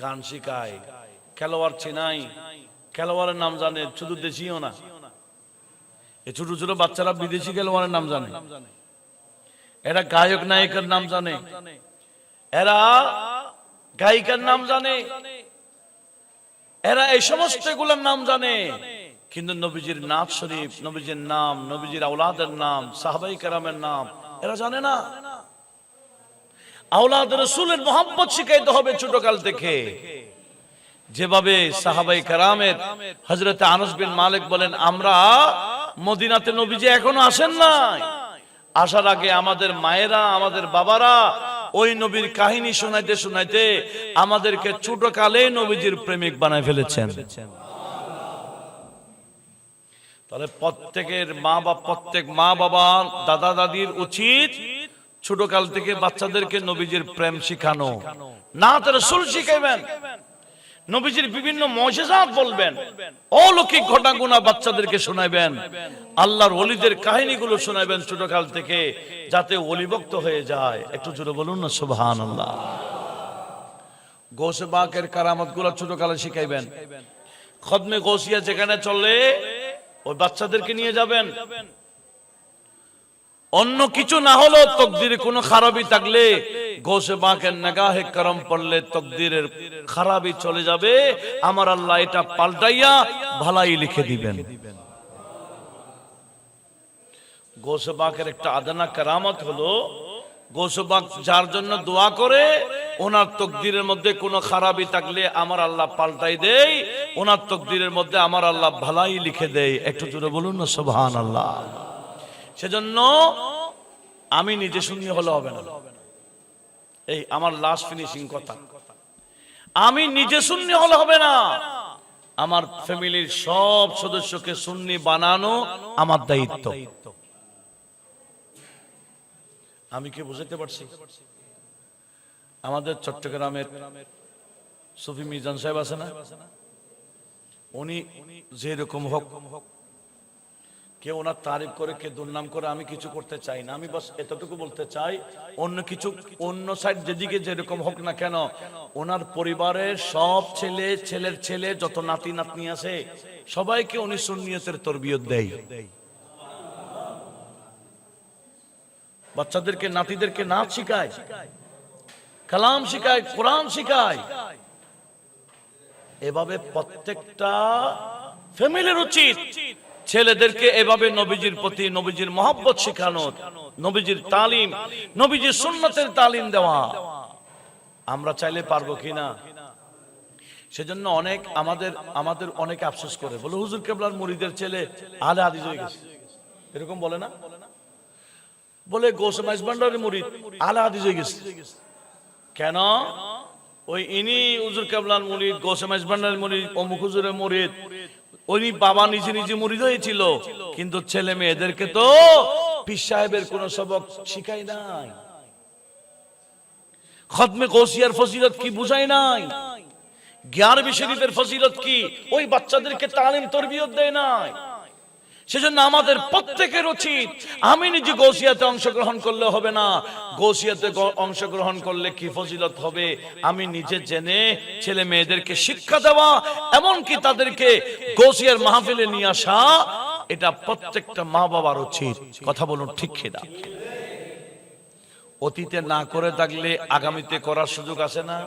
গান শিখায়, খেলোয়াড় চিনাই, খেলোয়াড়ের নাম জানে, শুধু দেশিও না, এই ছোট ছোট বাচ্চারা বিদেশি খেলোয়াড়ের নাম জানে, এরা গায়ক নায়িকার নাম জানে, এরা গায়িকার নাম জানে, এরা এই সমস্ত গুলোর নাম জানে। কিন্তু নবীজির নাত শরীফ, নবীজির নাম, নবীজির আওলাদের নাম, সাহাবায়ে কেরামের নাম এরা জানে না। আওলাদ রাসূলের মহব্বত শিখাইতে হবে ছোট কাল থেকে। যেভাবে সাহাবায়ে কেরামের হযরত আনাস বিন মালিক বলেন আমরা মদিনাতে নবীজি এখনো আসেন নাই, আসার আগে আমাদের মায়েরা আমাদের বাবারা ওই নবীর কাহিনী শোনাইতে শোনাইতে আমাদেরকে ছোট কালে নবীজির প্রেমিক বানায় ফেলেছেন। তাহলে প্রত্যেক মা বাবা দাদা দাদির উচিত ছোট কাল থেকে বাচ্চাদেরকে নবীজির প্রেম শিখানো, নাত রাসূল শিখাবেন, নবীজির বিভিন্ন মুজিজাত বলবেন, অলৌকিক ঘটনাগুলো বাচ্চাদেরকে শোনাবেন, আল্লাহর ওলিদের কাহিনীগুলো শোনাবেন ছোট কাল থেকে, যাতে ওলিভক্ত হয়ে যায়। একটু জোরে বলুন না সুবহানাল্লাহ। গৌসে পাকের কারামতগুলো ছোট কালে শিখাইবেন। খতমে গৌসিয়া যেখানে চলে ওই বাচ্চাদেরকে নিয়ে যাবেন। অন্য কিছু না হলো তকদিরে কোনো খারাপি থাকলে গৌসে পাকের নিগাহে করম পড়লে তকদিরের খারাপি চলে যাবে, আমার আল্লাহ এটা পাল্টাইয়া ভালাই লিখে দিবেন। গৌসে পাকের একটা আদনা কারামত হলো, গৌসে পাক যার জন্য দোয়া করে ওনার তকদিরের মধ্যে কোনো খারাপি থাকলে আমার আল্লাহ পাল্টাই দেয়, ওনার তকদিরের মধ্যে আমার আল্লাহ ভালাই লিখে দেয়। একটু জোরে বলুন না সুবহানাল্লাহ। সেজন্য আমি নিজে শুনিয়ে হলে হবে না, এই আমার লাস্ট ফিনিশিং কথা, আমি নিজে সুন্নি হলে হবে না, আমার ফ্যামিলির সব সদস্যকে সুন্নি বানানো আমার দায়িত্ব। আমি কি বুঝাতে পারছি? আমাদের চট্টগ্রামের সুফি মিজান সাহেব আছে না, উনি যেরকম হোক, কে ওনার তারিফ করে কে দুর্নাম করে আমি কিছু করতে চাই না। আমি বাস এতটুকু বলতে চাই, অন্য কিছু অন্য সাইড যেদিকে যেরকম হোক না কেন, ওনার পরিবারের সব ছেলে, ছেলের ছেলে, যত নাতি নাতনি আছে সবাইকে উনি সুন্নিয়তের তরবিয়ত দেয়। বাচ্চাদেরকে, নাতিদেরকে নাচ শিখায়, কালাম শিখায়, কোরআন শিখায়। এভাবে প্রত্যেকটা ফ্যামিলির উচিত ছেলেদেরকে এভাবে নবীজির প্রতি, নবীজির মহব্বত শেখানো, নবীজির তালিম, নবীজির সুন্নতের তালিম দেওয়া। আমরা চাইলে পারবো কিনা? সেজন্য অনেক আমাদের অনেক আফসোস করে, বলে হুজুর কেবলার মুরিদের ছেলে আলে হাদিস হয়ে গেছে, এরকম বলে না? বলে গৌসে মাইজভান্ডারের মুরিদ আলে হাদিস হয়ে গেছে কেন? ওই ইনি হুজুর কেবলার মুরিদ, গৌসে মাইজভান্ডারের মুরিদ, অমুক হুজুরের মুরিদ, উনি বাবা নিজে নিজে মুরিদ হয়েছিল, কিন্তু ছেলে মেয়েদেরকে তো পীর সাহেবের কোন সবক শিখাই নাই, খতমে গৌসিয়ার ফজিলত কি বুঝাই নাই, 11 শরীফের ফজিলত কি ওই বাচ্চাদেরকে তালিম তরবিয়ত দেয় নাই। সেজন্য আমাদের প্রত্যেকের উচিত, আমি নিজে গৌসিয়াতে অংশগ্রহণ করলে হবে না, গৌসিয়াতে অংশগ্রহণ করলে কি ফজিলত হবে আমি নিজে জেনে ছেলে মেয়েদেরকে শিক্ষা দেওয়া, এমনকি তাদেরকে গৌসিয়ার মাহফিলে নিয়ে আসা, এটা প্রত্যেকটা মা বাবার উচিত। কথা বলুন ঠিক কিনা? অতীতে না করে থাকলে আগামীতে করার সুযোগ আছে না?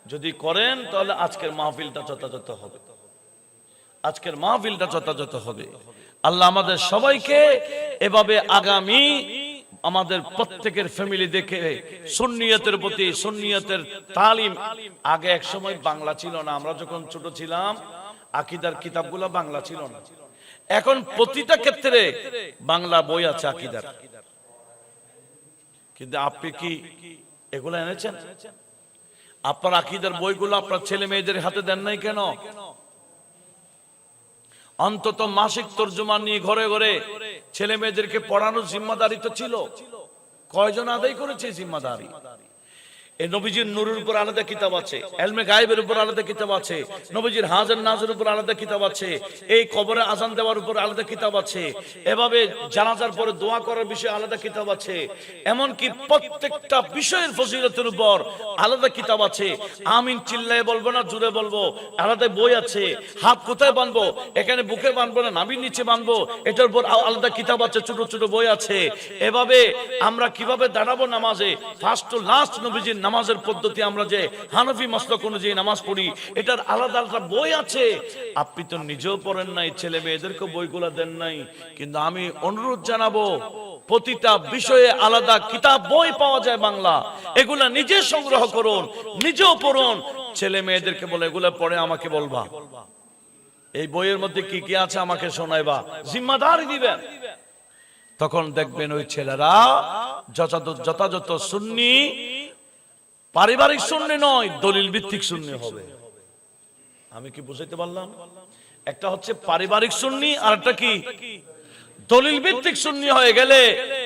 যদি করেন তাহলে আজকের মাহফিলটা যথাযথ হবে, আজকের মাহফিলটা যথাযথ হবে। আল্লাহ আমাদের সবাইকে এভাবে আগামী আমাদের প্রত্যেকের ফ্যামিলি দেখে সুন্নিয়তের প্রতি, সুন্নিয়তের তালিম। আগে এক সময় বাংলা ছিল না, আমরা যখন ছোট ছিলাম আকীদার কিতাবগুলো বাংলা ছিল না। এখন প্রতিটা ক্ষেত্রে বাংলা বই আছে আকীদার, কিন্তু আপনি কি এগুলো এনেছেন? আপনার আকীদার বইগুলো আপনার ছেলে মেয়েদের হাতে দেন নাই কেন? অন্তত মাসিক তরজমা নিয়ে ঘরে ঘরে ছেলে মেয়েদেরকে পড়ানোর জিম্মাদারি তো ছিল, কয়জন আদায় করেছে জিম্মাদারি? এই নবীজির নূরের উপর আলাদা কিতাব আছে, ইলমে গায়েবের উপর আলাদা কিতাব আছে, নবীজির হাজার নাজের উপর আলাদা কিতাব আছে, এই কবরে আজান দেওয়ার উপর আলাদা কিতাব আছে, এভাবে জানাজার পরে দোয়া করার বিষয়ে আলাদা কিতাব আছে, এমনকি প্রত্যেকটা বিষয়ের ফজিলতের উপর আলাদা কিতাব আছে। আমিন চিল্লায়ে বলবো না জোরে বলবো, আলাদা বই আছে। হাত কোথায় বাঁধবো, এখানে বুকে বাঁধবো না নাভির নিচে বাঁধবো, এটার উপর আলাদা কিতাব আছে, ছোট ছোট বই আছে। এভাবে আমরা কিভাবে দাঁড়াবো নামাজে, ফার্স্ট টু লাস্ট নবীজির নামাজের পদ্ধতি, আমরা যে হানফি মাসলাক অনুযায়ী নামাজ পড়ি, এটার আলাদা আলাদা বই আছে। আপনি তো নিজেও পড়েন নাই, ছেলে মেয়েদেরকে বইগুলা দেন নাই, কিন্তু আমি অনুরোধ জানাবো প্রতিটা বিষয়ে আলাদা কিতাব বই পাওয়া যায় বাংলা, এগুলা নিজে সংগ্রহ করুন, নিজেও পড়ুন, ছেলে মেয়েদেরকে বলে এগুলা পড়ে আমাকে বলবা, এই বইয়ের মধ্যে কি কি আছে আমাকে শোনাইবা, জিম্মাদারি দিবেন। তখন দেখবেন ওই ছেলেরা যথাযথ সুন্নি, পারিবারিক সুন্নি নয়, দলিল ভিত্তিক সুন্নি হবে। আমি কি বুঝাইতে পারলাম? একটা হচ্ছে পারিবারিক সুন্নি, আর একটা কি দলিল ভিত্তিক সুন্নি হয়ে গেলে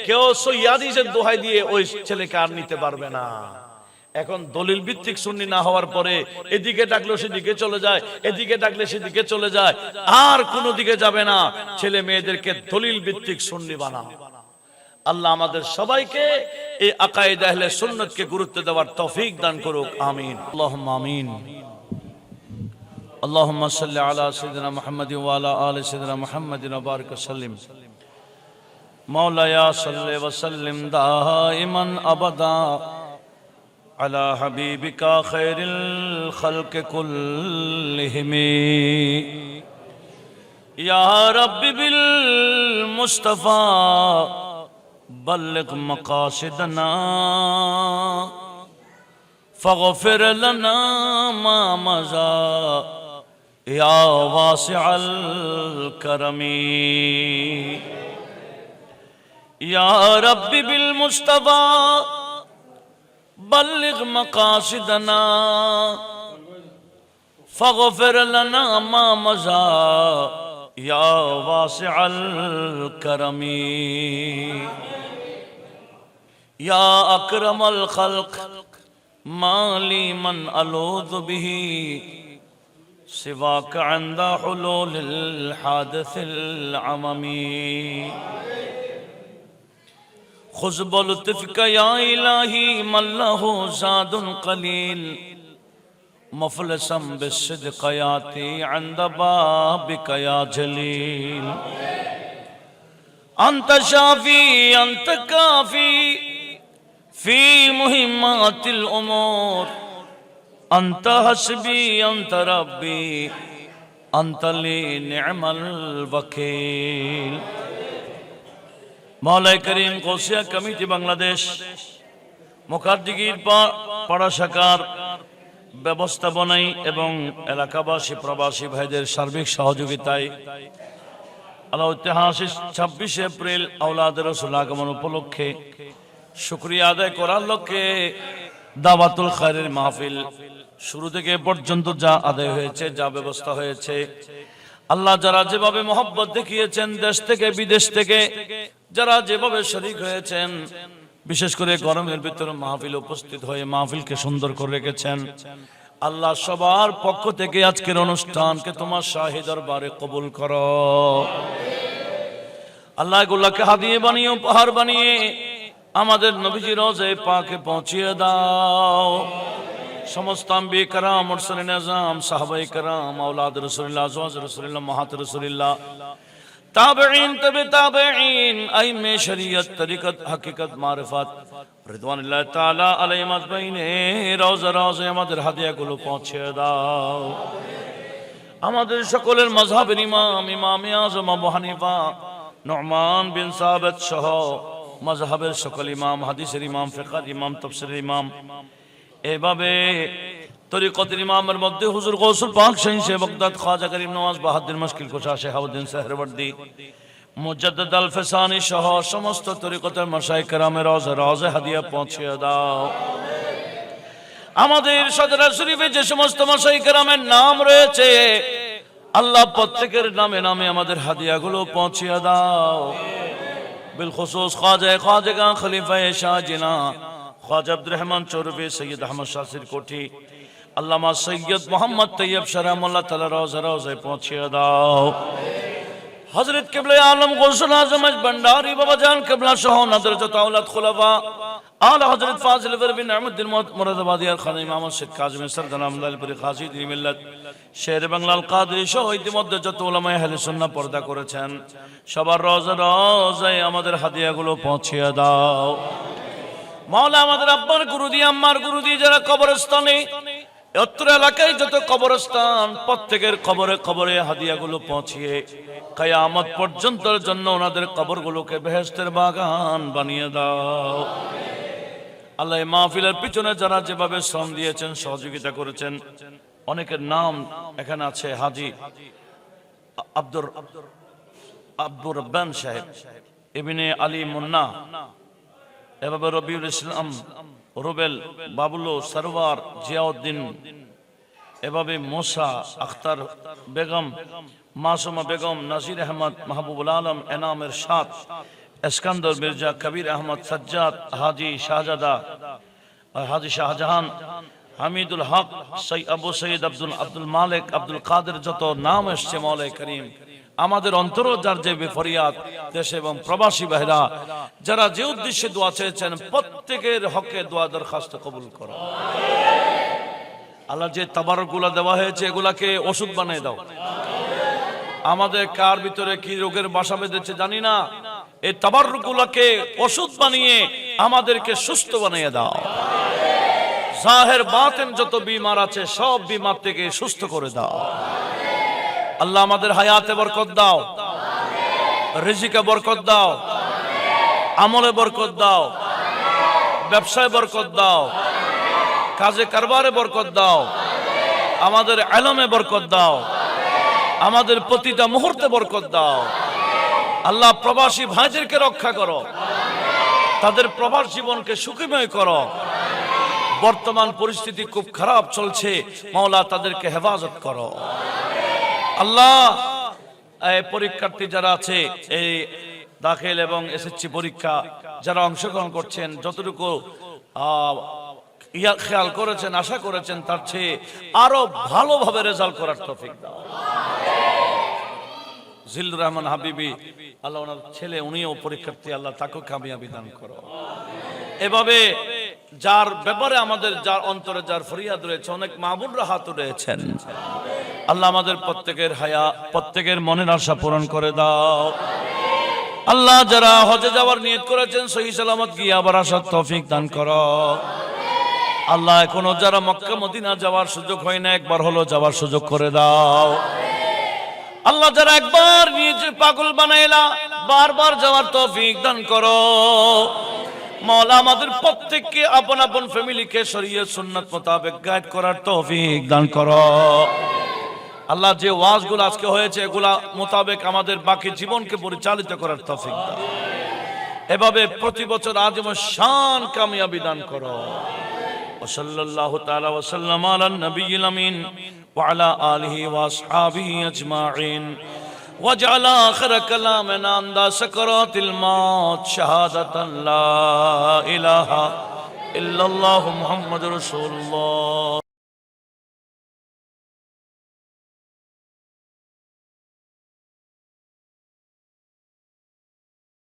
কেউ সহিহ হাদিসের দোহাই দিয়ে ওই ছেলেকে আর নিতে পারবে না। এখন দলিল ভিত্তিক সুন্নি না হওয়ার পরে এদিকে ডাকলে সেদিকে চলে যায়, এদিকে ডাকলে সেদিকে চলে যায়, আর কোনো দিকে যাবে না। ছেলে মেয়েদেরকে দলিল ভিত্তিক সুন্নি বানাও। আল্লাহ আমাদের সবাইকে এই আকায়েদ আহলে সুন্নাতকে গুরুত্ব দেওয়ার তৌফিক দান করুক, আমিন। আল্লাহুম্মা আমিন। আল্লাহুম্মা সাল্লি আলা সাইয়্যিদিনা মুহাম্মাদিন ওয়া আলা আলি সাইয়্যিদিনা মুহাম্মাদিন ওয়া বারিক ওয়া সাল্লিম। মাওলায়া সাল্লি ওয়া সাল্লিম দাইমান আবাদা আলা হাবিবিকা খায়রিল খালকি কুল্লিহিম। ইয়া রাব্বি বিল মুস্তাফা بلغ مقاصدنا فاغفر لنا ما مضى يا واسع الكرم يا رب بالمصطفى بلغ مقاصدنا فاغفر لنا ما مضى يا واسع الكرم يا أكرم الخلق মালি মান আলুযু বিহি সিওয়াকা ইনদা হুলুলিল হাদিসিল আমামি খুয বিলুতফিকা ইয়া ইলাহি মাল্লাহু যাদুন কলিল মুফলিসাম বিসিদকায়াতি ইনদা বাবিকা ইয়া জলিল আনতা শাফি আনতা কাফি ফি মুহিম্মাতিল উমুর আনতা হাসবি আনতা রাব্বি আনতা লি নি'মাল ওয়াকিল। মাওলাই করিম গৌসিয়া কমিটি বাংলাদেশ মুখার্জিগির পাড়া শাখার ব্যবস্থাপনায় এবং এলাকাবাসী প্রবাসী ভাইদের সার্বিক সহযোগিতায় আল্লাহ ঐতিহাসিক 26 এপ্রিল আওলাদের রাসূল আগমন উপলক্ষে শুকরিয়া আদায় করার লক্ষ্যে দাওয়াতুল খায়রের মাহফিল শুরু থেকে পর্যন্ত যা আদায় হয়েছে, যা ব্যবস্থা হয়েছে, আল্লাহ যারা যেভাবে মহব্বত দেখিয়েছেন, দেশ থেকে বিদেশ থেকে যারা যেভাবে শরীক হয়েছেন, বিশেষ করে গরমের ভিতরে মাহফিল উপস্থিত হয়ে মাহফিলকে সুন্দর করে রেখেছেন, আল্লাহ সবার পক্ষ থেকে আজকের অনুষ্ঠানকে তোমার শাহী দরবারে কবুল করো। আল্লাহ এগুলাকে হাদিয়ে বানিয়ে, উপহার বানিয়ে আমাদের নবীজি রওজায়ে পাকে পৌঁছিয়ে দাও। সমস্ত আম্বিয়া کرام, মুরসালিন আযম, সাহাবায়ে کرام, আওলাদ রাসূলুল্লাহ, আজওয়াজ রাসূলুল্লাহ, মাহাত রাসূলুল্লাহ, তাবেঈন, তবে তাবেঈন, আইমে শরীয়ত, তরিকত, হাকিকত, মারিফত রিদওয়ানুল্লাহ তাআলা আলাইহিম আজমাইন রওজা রওজায় আমাদের হাদিয়াগুলো পৌঁছে দাও। আমাদের সকলের মাযহাবের ইমাম, ইমামে আযম আবু হানিফা নু'মান বিন সাবিত সহ মাযহাবের সকল ইমাম, হাদিসের ইমাম, ফিকহের ইমাম, তাফসীরের ইমাম, এভাবে তরিকতের ইমামের মধ্যে হুজুর গৌসুল পাক শাহ বাগদাদ খাজা করিম নওয়াজ বাহাদুর মুশকিল কুশা শাহাবুদ্দিন সেহরওয়ার্দী, মুজাদ্দিদ আল ফিসানি সহ সমস্ত তরিকতের মাশায়েখ কেরামের রওজা রওজা হাদিয়া পৌঁছে দাও। আমাদের সদর শরীফে যে সমস্ত মাশায়েখ কেরামের নাম রয়েছে, আল্লাহ প্রত্যেকের নামে নামে আমাদের হাদিয়াগুলো পৌঁছে দাও। বিল খুসুস খাজা খলিফায়ে শাহজিনা খ্বাজা আব্দুর রহমান চৌরুবি, সৈয়দ আহমদ শাসির কোঠি, আল্লামা সৈয়দ মোহাম্মদ তৈয়ব শরীয়তুল্লাহ তাআলা রওজা রওজায় পৌঁছে দাও। হযরত কিবলা আলম গৌসুল আজম ভণ্ডারী বাবা জান কিবলা সহ নাদের যত আওলাদ খুলাফা আলা হযরত ফাজিল বিন আহমদ মুরাদাবাদী আর খান ইমাম শেখ কাজী সরদার আহমদুল্লাহপুরী খাজী দিন মিল্লাত শের বাংলাল কাদরী সহ ইতিমধ্যে যত উলামায়ে আহলে সুন্নাহ পর্দা করেছেন, সবার রওজা রওজায় আমাদের হাদিয়াগুলো পৌঁছে দাও। মাওলা আমাদের আব্বার গুরুদি, আম্মার গুরুদি যারা কবরস্থানে, অত্র এলাকায় যত কবরস্থান, প্রত্যেকের কবরে কবরে হাদিয়াগুলো পৌঁছিয়ে কিয়ামত পর্যন্তের জন্য ওনাদের কবরগুলোকে বেহেশতের বাগান বানিয়ে দাও। আল্লাহ এই মাহফিলের পিছনে যারা যেভাবে শ্রম দিয়েছেন, সহযোগিতা করেছেন, অনেকের নাম এখানে আছে। হাজী আব্দুর রব্বান সাহেব, ইবনে আলী মুন্না, এভাবে রবিউল ইসলাম, রুবেল, বাবুলো, সরওয়ার, জিয়াউদ্দিন, এভাবে মোসা, আখতার বেগম, মাসুমা বেগম, নাজির আহমদ, মাহবুবুল আলম, এনাম এরশাদ, এসকান্দর মির্জা, কবির আহমদ, সাজ্জাদ, হাজি শাহজাদা, হাজি শাহজাহান, হামিদুল হক, আবু সৈয়দ আব্দুল মালিক, আব্দুল কাদের, যত নাম এসছে মাওলাই করিম, আমাদের অন্তরও যার যে ফরিয়াদ, দেশে এবং প্রবাসী ভাইরা যারা যে উদ্দেশ্যে দোয়া চেয়েছেন, প্রত্যেকের হকে দোয়া দরখাস্ত কবুল করো। আল্লাহ যে তাবারকগুলো দেওয়া হয়েছে, এগুলাকে ওষুধ বানিয়ে দাও। আমাদের কার ভিতরে কি রোগের বাসা বেঁধেছে জানি না, এই তাবারকগুলোকে ওষুধ বানিয়ে আমাদেরকে সুস্থ বানিয়ে দাও। জাহের বাতেন যত বিমার আছে, সব বিমার থেকে সুস্থ করে দাও। আল্লাহ আমাদের হায়াতে বরকত দাও, রিজিকে বরকত দাও, আমলে বরকত দাও, ব্যবসায় বরকত দাও, কাজে কারবারে বরকত দাও, আমাদের ইলমে বরকত দাও, আমাদের প্রতিটা মুহূর্তে বরকত দাও। আল্লাহ প্রবাসী ভাইদেরকে রক্ষা করো, তাদের প্রবাস জীবনকে সুখময় করো। বর্তমান পরিস্থিতি খুব খারাপ চলছে, মাওলা তাদেরকে হেফাজত করো। আল্লাহ এই পরীক্ষার্থী যারা আছে, এই দাখিল এবং এসএসসি পরীক্ষা যারা অংশগ্রহণ করছেন, যতটুকু খেয়াল করেছেন, আশা করেছেন তার চেয়ে আরো ভালোভাবে রেজাল্ট করার তৌফিক দাও। জিল্লুর রহমান হাবিবি, আল্লাহ ওনার ছেলে, উনিও পরীক্ষার্থী, আল্লাহ তাকেও কামিয়াবি দান করো। এভাবে যার ব্যাপারে আমাদের, যার অন্তরে যার ফরিয়াদ রয়েছে, অনেক মাহবুবরা হাত উঠেছেন, আল্লাহ আমাদের প্রত্যেকের প্রত্যেকের মনের আশা পূরণ করে দাও। আল্লাহ যারা হজে যাওয়ার নিয়ত করেছেন, সহি সালামত গিয়ে আবার আসার তৌফিক দান করো। আল্লাহ এখনো যারা মক্কা মদিনা যাওয়ার সুযোগ হয় না, একবার হলো যাওয়ার সুযোগ করে দাও। আল্লাহ যারা একবার নিজে পাগল বানাইলা, বারবার যাওয়ার তৌফিক দান করো। মওলা আমাদের প্রত্যেককে আপন আপন ফ্যামিলিকে শরীয়ত সুন্নাত মোতাবেক গাইড করার তৌফিক দান করো। আল্লাহ যে ওয়াজগুলো আজকে হয়েছে, এগুলা মোতাবেক আমাদের বাকি জীবনকে পরিচালিত করার তৌফিক দাও। এভাবে প্রতি বছর আজীবন শান কামিয়াবি দান করো। ওয়াসাল্লাল্লাহু তাআলা ওয়া সাল্লাম আলা নবিয়িল আমিন ওয়া আলা আলিহি ওয়া আসহাবিহি আজমাইন। واجعل آخر كلامنا عند سكرات الموت شهادة لا إله إلا الله محمد رسول الله.